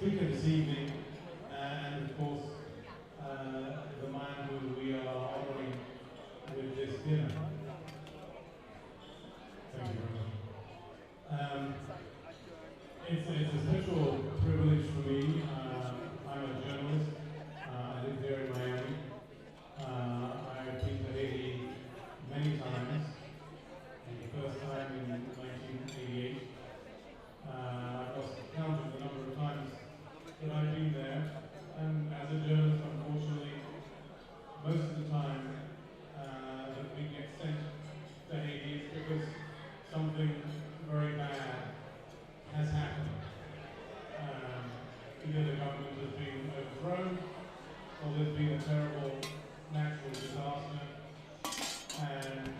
speaker this evening, and of course, the man who we are honoring with this dinner. Thank you very much. It's a special privilege for me. I'm a journalist. I live here in Miami. I've been to Haiti many times. And the first time in 1988. I've lost count of the number of times that I've been there. And as a journalist, unfortunately, most of the time that we get sent to Haiti is because something very bad has happened. Either the government has been overthrown, or there's been a terrible natural disaster, and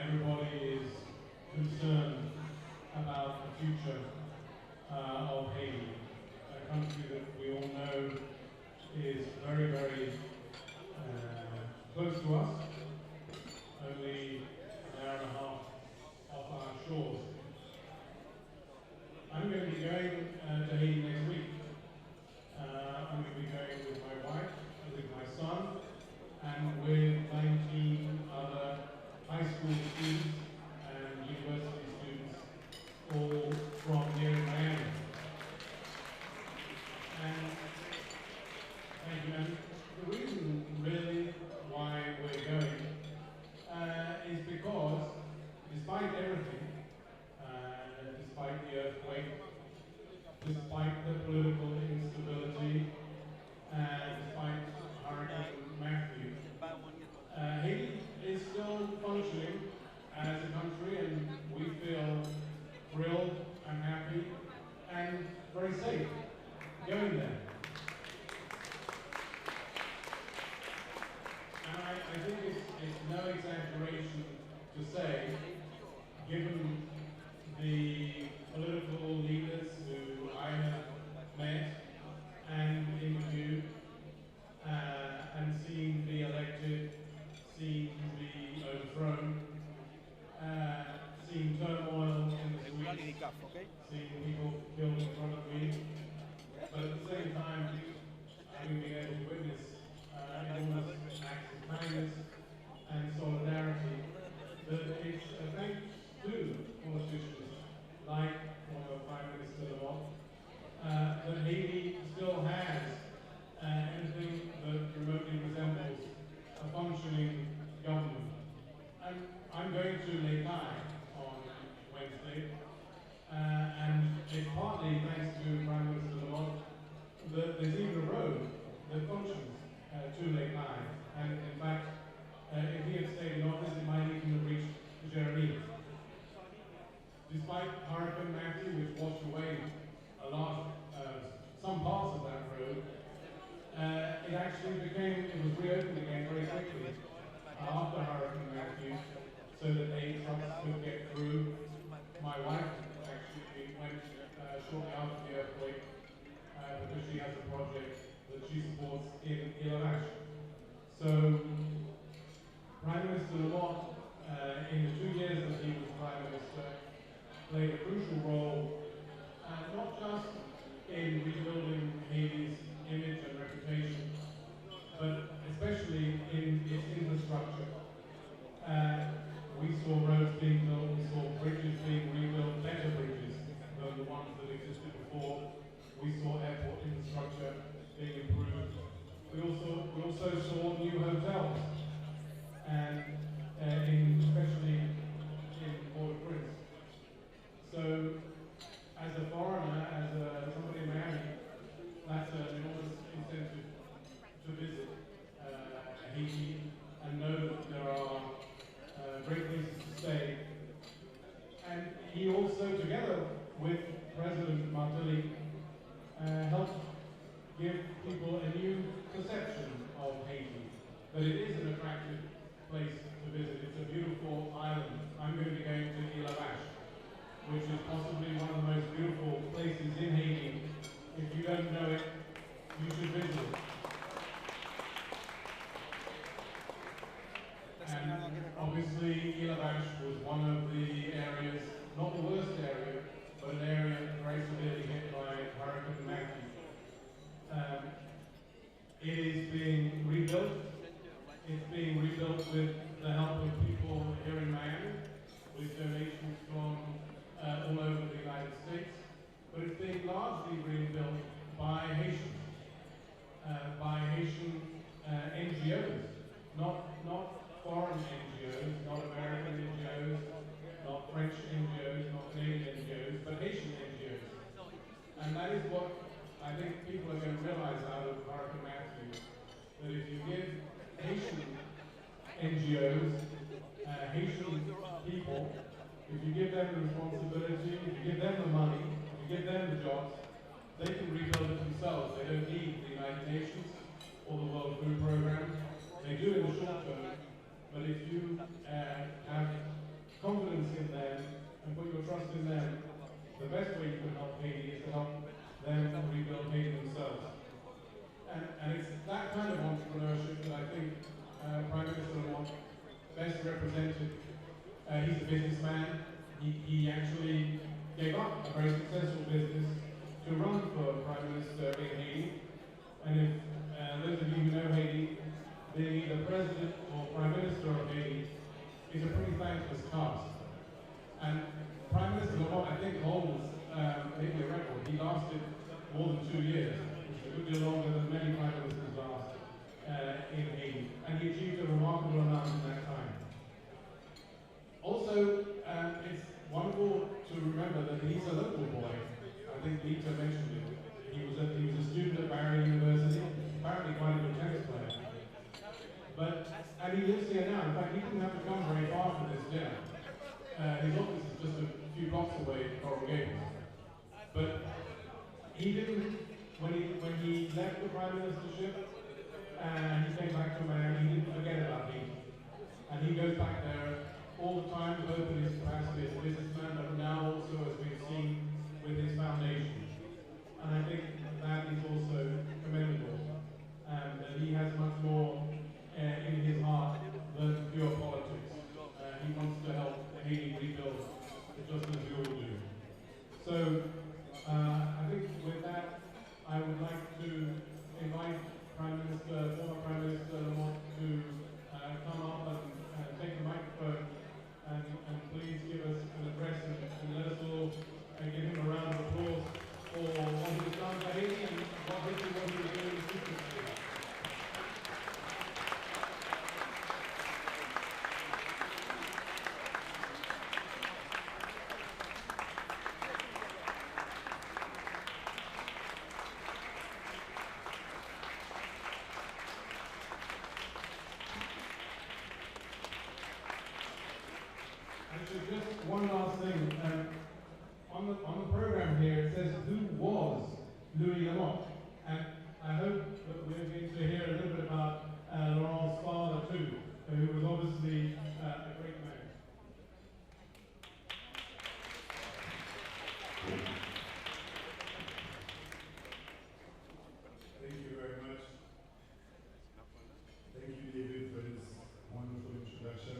everybody is concerned about the future of Haiti, a country that we all know is very, very close to us, only an hour and a half off our shores. I'm going to be going to Haiti next week. I'm going to be going with my wife, with my son, and with 19 other high school students and university students, all from here in Miami. And thank you. And the reason really why we're going is because, despite everything, despite the earthquake, despite the political instability, despite Hurricane Matthew, Haiti is still functioning as a country, and we feel thrilled and happy and very safe going there. And I think it's no exaggeration to say, given the political leaders who I have met and interviewed, and seen be elected, seen be overthrown, seen turmoil in the streets, seen people killed in front of me, but at the same time, having been able to witness enormous acts of kindness and solidarity, that it's a thanks to politicians like former Prime Minister Lamotte, that Haiti still has anything that remotely resembles a functioning government. I'm going to Les Cayes on Wednesday, and it's partly thanks to Prime Minister Lamotte that there's even a road that functions to Les Cayes. And in fact, if he had stayed in office, it might even have reached Jeremy. Despite Hurricane Matthew, which washed away some parts of that road, it was reopened again very quickly after Hurricane Matthew, so that aid trucks could get through. My wife actually went shortly after the earthquake because she has a project that she supports in Ilavash. So Prime Minister Lamotte, in the 2 years that he was Prime Minister, played a crucial role, not just in rebuilding Haiti's image and reputation, but especially in its infrastructure. We saw roads being built, we saw bridges being rebuilt, better bridges than the ones that existed before. We saw airport infrastructure being improved. We also saw new hotels, and especially in Port-au-Prince. So, as a foreigner, as somebody in Miami, that's an enormous incentive to visit Haiti and know that there are great places to stay. And he also, together with President Martelly, helped give people a new perception of Haiti, that it is an attractive place to visit. It's a beautiful island. I'm going to be going to Ilavash, which is possibly one of the most beautiful places in Haiti. If you don't know it, you should visit it. And obviously, Ilavash was one of the areas, not the worst area, but an area very severely hit by Hurricane Matthew. If you give them the responsibility, if you give them the money, if you give them the jobs, they can rebuild it themselves. They don't need the United Nations or the World Food Programme. They do in the short term, but if you have confidence in them and put your trust in them, the best way you can help Haiti is to help them rebuild Haiti themselves. And it's that kind of entrepreneurship that I think Prime Minister Lamont best represented. He's a businessman. He actually gave up a very successful business to run for Prime Minister in Haiti. And if those of you who know Haiti, the President or Prime Minister of Haiti is a pretty thankless task. And Prime Minister Lamont, I think, holds maybe a record. He lasted more than 2 years, which is a good deal longer than many Prime Ministers last in Haiti. And he achieved a remarkable amount in that time. Also, it's wonderful to remember that he's a local boy. I think Lita mentioned it. He was a student at Barry University, apparently quite a good tennis player. And he lives here now. In fact, he didn't have to come very far for this dinner. His office is just a few blocks away in Coral Gables. But he didn't, when he left the Prime Ministership and he came back to Miami, he didn't forget about me. And he goes back there all the time, both in his capacity as a businessman, but now also, as we've seen, with his foundation. And I think that is also commendable. And he has much more in his heart than pure politics. He wants to help Haiti rebuild, just as we all do. So, I think with that, I would like to invite former Prime Minister Lamont to come up and take the microphone and please give us an address and let us all give him a round of applause for what he has done for Haiti and what he was doing in the future. Actually, just one last thing. On the program here, it says, who was Louis Lamont? And I hope that we're going to hear a little bit about Laurent's father too, who was obviously a great man. Thank you very much. Thank you, David, for this wonderful introduction.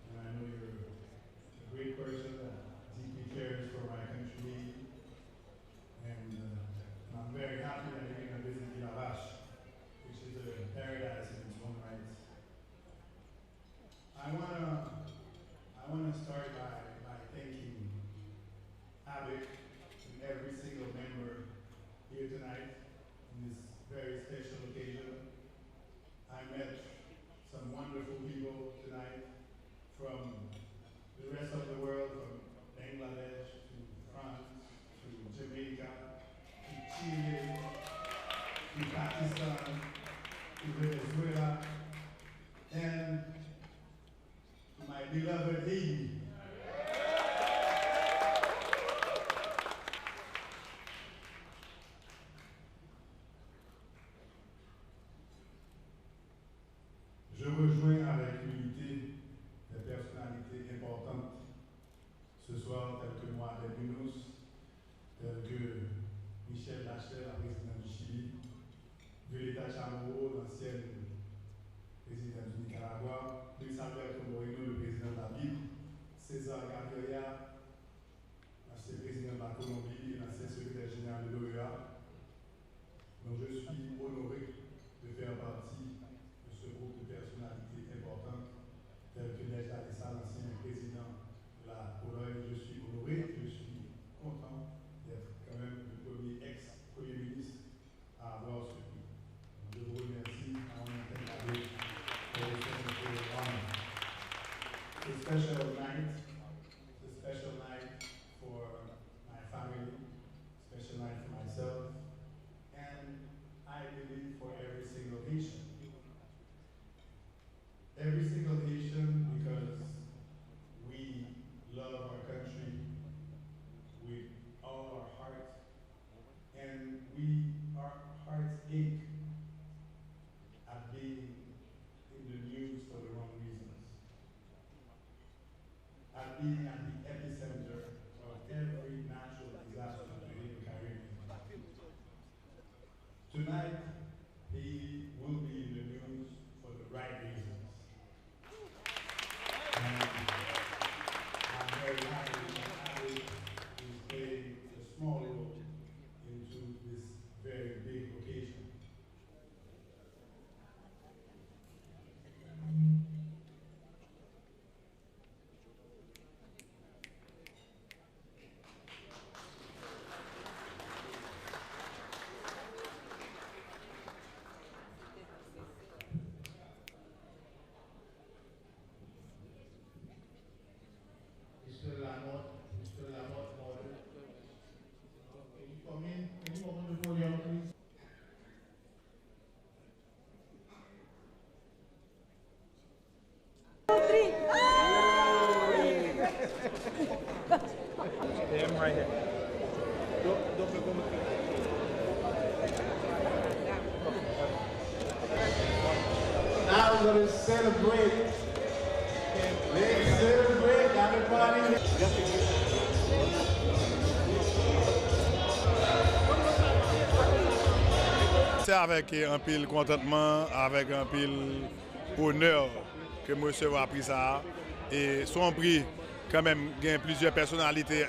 And I know you're a great person that deeply cares for my country. And I'm very happy that you're going to visit La Vache, which is a paradise in its own right. I wanna start by thanking Avec and every single member here tonight in this very special occasion. I met some wonderful people tonight from the rest of the world, from Bangladesh to France to Jamaica to Chile to Pakistan to Venezuela and to my beloved Haiti. Je rejoins avec unité des personnalités importantes ce soir, telles que Mohamed Yunus, telles que Michel Bachelet, la présidente du Chili, Violeta Chamorro, l'ancienne présidente du Nicaragua, Luis Alberto Moreno, le président de la Bible, César Gaviria, l'ancien président de la Colombie et l'ancien secrétaire général de l'OEA. Donc je suis honoré de faire partie de ce groupe de personnalités importantes telles que Lech Walesa, l'ancien président de la Pologne. Je suis honoré, je suis content d'être quand même le premier ex-premier ministre à avoir ce prix. Je vous remercie à mon interview for this wonderful honor. It's a special night, it's a special very happy that Ali is playing a small role into this very big occasion. Mr. Lamotte, order. Can you come in? Can you open the podium, please? Him right here. Now we're going to celebrate. Let's celebrate, everybody. C'est avec un pile contentement, avec un pile honneur que M. a pris ça. Et son prix, quand même, il y a plusieurs personnalités,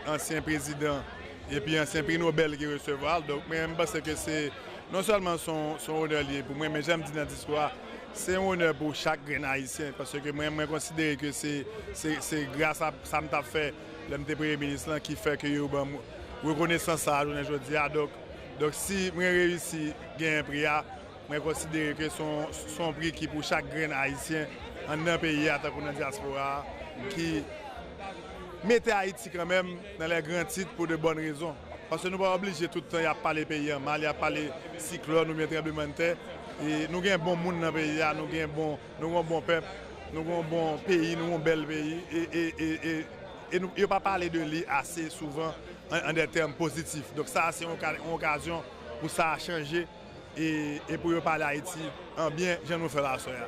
anciens présidents et puis anciens prix Nobel qui recevoir. Donc, moi, je pense que c'est non seulement son honneur lié pour moi, mais j'aime dire dans l'histoire, c'est un honneur pour chaque grain haïtien. Parce que moi, je considère que c'est grâce à ça que je fait, le Premier ministre, qui fait que je reconnaissance ça aujourd'hui. Donc si je réussis à gagner un prix, je considère que son prix qui pour chaque grain haïtien en un pays, à la diaspora, qui mettait Haïti quand même dans les grands titres pour de bonnes raisons. Parce que nous ne sommes pas obligés tout le temps à parler pays en mal, à parler cyclone ou bien tremblement de terre. Et nous avons un bon monde dans le pays, nous avons un bon peuple, nous avons un bon pays, nous avons un bel pays. Et nous ne pas parler de lui assez souvent en des termes positifs. Donc ça, c'est une occasion pour ça changer et pour parler Haïti en bien, je nous fais la soirée.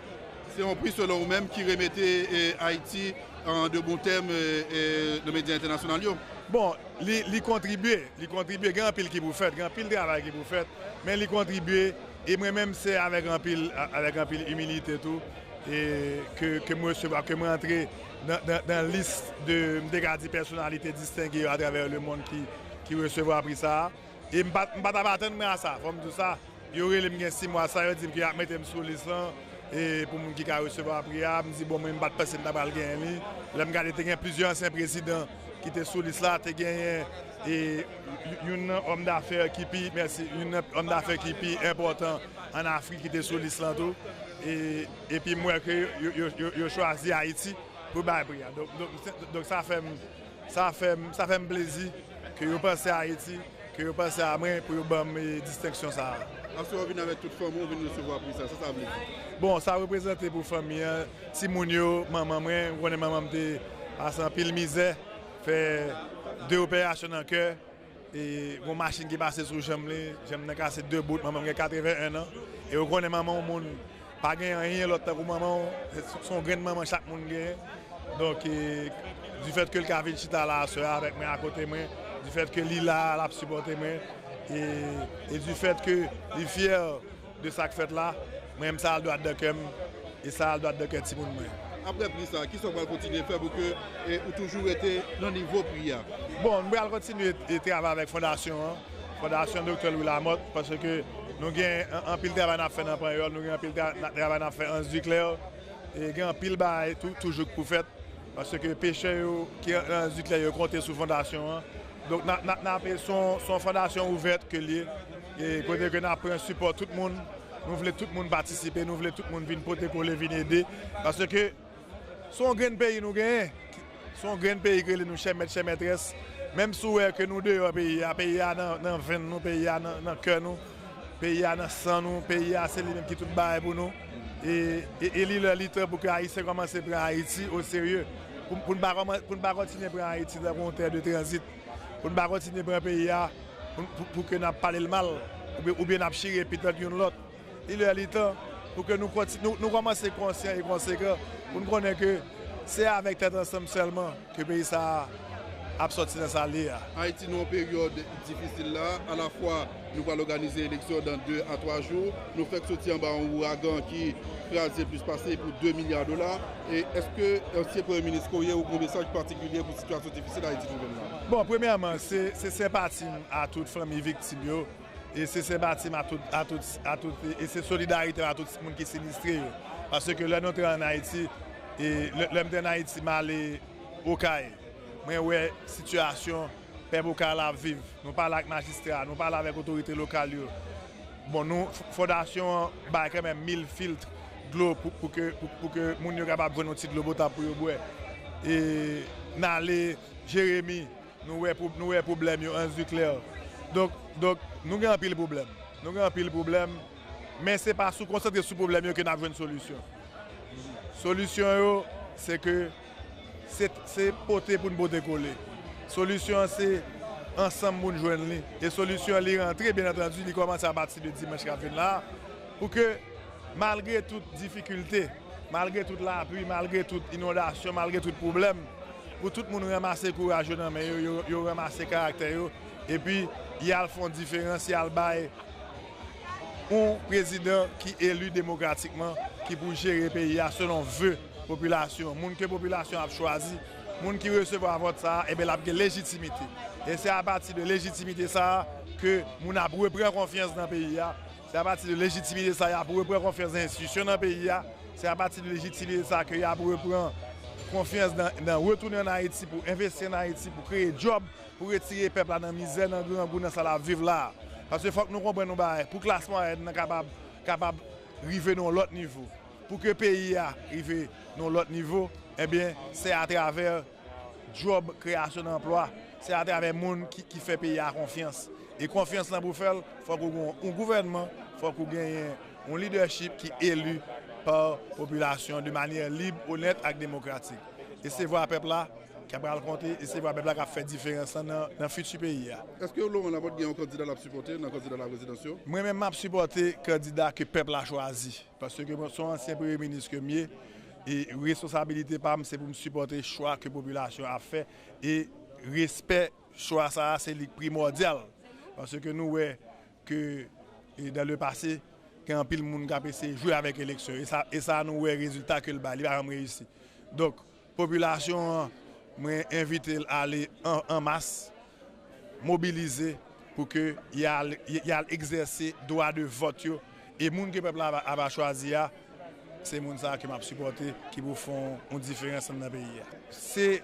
C'est un prix selon vous-même qui remettait Haïti en de bons termes de médias internationaux. Bon, il contribue, grand pile qui vous fait, grand pile de travail qui vous fait, mais il contribue et moi-même c'est avec un pile humilité et tout et que moi entrer dans la liste de personnalités distinguées à travers le monde qui recevoir prix ça et je ne vais pas attendre à ça, comme tout ça, il y aurait les 6 mois ça, il dit qu'il y a mettre sur la liste et pour les gens qui recevoir prix, je me dis bon, je ne vais pas passer dans le gagner. Là, je regarde plusieurs anciens présidents qui étaient sur liste là, tu gagné et un homme d'affaires qui est important en Afrique qui était sur liste là tout et puis moi que je choisi Haïti pour bailler. Donc ça fait plaisir que je pense à Haïti, que je pense à moi pour me distinction ça. Ensuite, on vient avec toute famille, on vient recevoir pour ça veut dire. Bon, ça représente pour la famille, si Mounio, maman, moi, maman a sans pile misère, fait 2 opérations dans le cœur, et une machine qui passe sur jambe, j'aime casser 2 bouts, maman a 81 ans, et on connaît maman, pas gagner rien, l'autre pour maman, son grain de maman, chaque monde gagne. Donc, du fait que le Kavin Chita là, avec moi à côté de moi, du fait que Lila l'a supporté moi, et du fait que il est fier de ça que fait là, même ça doit de cœur et ça doit de cœur tout le monde. Après plus ça, qui sont va continuer à faire pour que ou toujours été dans le niveau prière. Bon, nous allons continuer à travailler avec Fondation, Fondation Dr. Louis Lamotte, parce que nous avons un pile de travail à faire dans le période, nous avons un pile de travail à faire en Duclair, et nous avons un pile de toujours pour faire, parce que les pêcheurs qui sont en Duclair comptent sur Fondation. Donc, nous avons son fondation ouverte que lié. Et côté que nous avons un support tout le monde, nous voulons tout le monde participer, nous voulons tout le monde venir protéger, venir aider. Parce que son grand pays nous gagne, son grand pays que nous chez maîtresse, même si que nous deux pays, pays dans le vin, nous pays dans le cœur, nous pays dans le sang, nous pays c'est lui qui tout bail pour nous. Et il est litre pour que Haïti commence à prendre Haïti au sérieux, pour ne pas continuer à prendre Haïti dans un terre de transit. Pour ne pas continuer à prendre un pays pour que nous parlions le mal, ou bien nous chirer peut-être l'autre. Il est le temps pour que nous commençons à être conscients et conséquents, pour nous connaître que c'est avec tête ensemble seulement que le pays ça à sortir dans sa ligne. Haïti nous en période difficile là, à la fois nous allons organiser l'élection dans 2 à 3 jours, nous faisons sortir en bas un ouragan qui fait plus passer pour 2 milliards de dollars. Et est-ce que l'ancien Premier ministre Corrier a un message particulier pour la situation difficile d'Haïti? Bon, premièrement, c'est sympathie à toute famille victime et c'est sympathie à toutes et c'est solidarité à tout le monde qui est sinistré. Parce que là, nous sommes en Haïti et l'homme en Haïti m'a allé au CAI. Mais ouais, situation, peuple la vivre. Nous parlons avec les magistrats, nous parlons avec les autorités locales. Bon, nous, fondation, bah, quand même 1000 filtres de l'eau pour que les gens soient capables de prendre un petit de l'eau pour boire. Et Nalé, Jérémy, nous avons problème en clair. Donc, nous avons un pile problème. Nous avons un pile problème, mais ce n'est pas sous concentrer sur le problème que nous avons une solution. La solution, c'est que c'est porter pour nous décoller. La solution, c'est ensemble pour nous joindre. Et la solution, est rentrer, bien entendu, il commence à partir de dimanche là, pour que, malgré toute difficulté, malgré toute l'appui, malgré toute inondation, malgré tout problème, pour tout le monde ramasser courage, mais ils ramasser caractère. Et puis, il y a une différence, il y a un président qui est élu démocratiquement, qui peut gérer le pays selon vœu population. Les gens que la population a choisi, les gens qui reçoivent vote, et bien, la légitimité. Et c'est à partir de légitimité ça que nous avons repris confiance dans le pays. C'est à partir de légitimité ça qu'il a repris confiance dans l'institution dans le pays. C'est à partir de légitimité ça qu'il a repris confiance dans retourner en Haïti pour investir en Haïti, pour créer des jobs, pour retirer le peuple dans la misère, dans le grand goût, dans la vivre là. Parce qu'il faut que nous comprenions pour que le classement soit capable d'arriver à l'autre niveau. Pour que le pays arrive à l'autre niveau, eh bien, c'est à travers job, création d'emploi, c'est à travers le monde qui fait payer à confiance. Et confiance pour faire, il faut qu'on ait un gouvernement, il faut qu'on ait un leadership qui est élu par la population de manière libre, honnête et démocratique. Et c'est voir le peuple là qui a compté, et c'est voir le peuple là qui a fait différence dans le futur pays. Est-ce que Laurent Lamotte a un candidat à supporter, un candidat à la présidentielle? Moi-même, je supporte le candidat que le peuple a choisi. Parce que je suis ancien Premier ministre que mieux. Et la responsabilité, c'est pour me supporter le choix que la population a fait. Et le respect, le choix, c'est primordial. Parce que nous voyons que dans le passé, quand pile monde a essayé de jouer avec l'élection. Et ça, nous voyons le résultat que le bal va réussir. Donc, la population, moi, invite à aller en masse, mobiliser pour qu'il y ait exercer le droit de vote. Et les gens que le peuple a choisi, c'est les gens qui m'ont supporté, qui vous font une différence dans le pays. C'est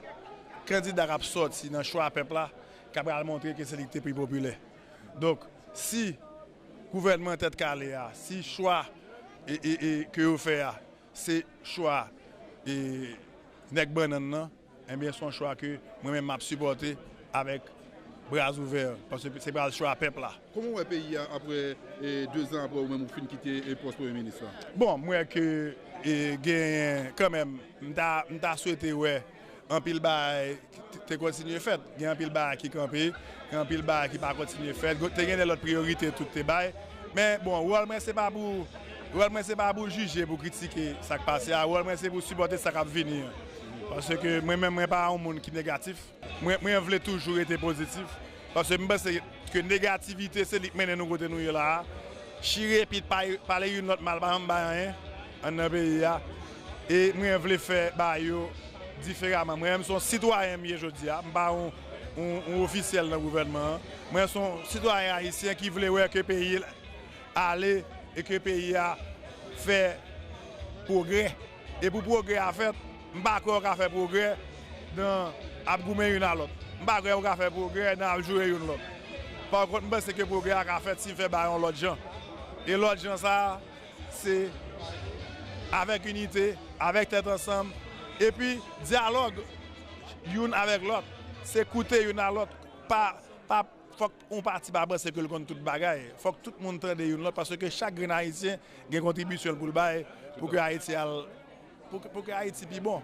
le candidat qui a sorti dans le choix du peuple qui a montré que c'est l'électeur plus populaire. Donc, si le gouvernement est calé, si le choix que vous faites, c'est le choix de Nek Banan, eh bien, c'est un choix que moi-même j'ai supporté avec bras ouverts, parce que c'est pas le choix du peuple là. Comment le pays après 2 ans après vous-même vous quitter le poste Premier ministre? Bon, moi que quand même, je souhaité ouais, un pile bail te continuer fait, il y a un pile bail qui campé, un pile bail qui pas continuer fait, tu as l'autre priorité tout tes bail. Mais bon, c'est pas pour juger, pour critiquer ce qui passe, c'est pour supporter ce qui va venir. Parce que moi-même, je ne suis pas un monde qui est négatif. Moi, je veux toujours être positif. Parce que je pense que la négativité, c'est ce qui mène nous côté nous là. Chirer et parler une autre mal dans le pays. Et moi, je veux faire différemment. Moi, je suis un citoyen, je dis. Je ne suis pas un officiel dans le gouvernement. Moi, je suis un citoyen haïtien qui veut que le pays aille et que le pays fait progrès. Et pour progrès à faire, je ne sais pas faire progrès dans l'abgoumer une à l'autre. Je ne sais pas faire progrès dans jouer une à l'autre. Par contre, je pense que le progrès a fait si fait par l'autre gens. Et l'autre gens, ça, c'est avec unité, avec tête ensemble. Et puis, dialogue une avec l'autre. C'est écouter une à l'autre. Pas faut qu'on partit pas c'est que le compte tout bagaille. Faut que tout le monde traite une l'autre parce que chaque grain haïtien a une contribution pour le bail pour que Haïti pour que Haïti soit bon.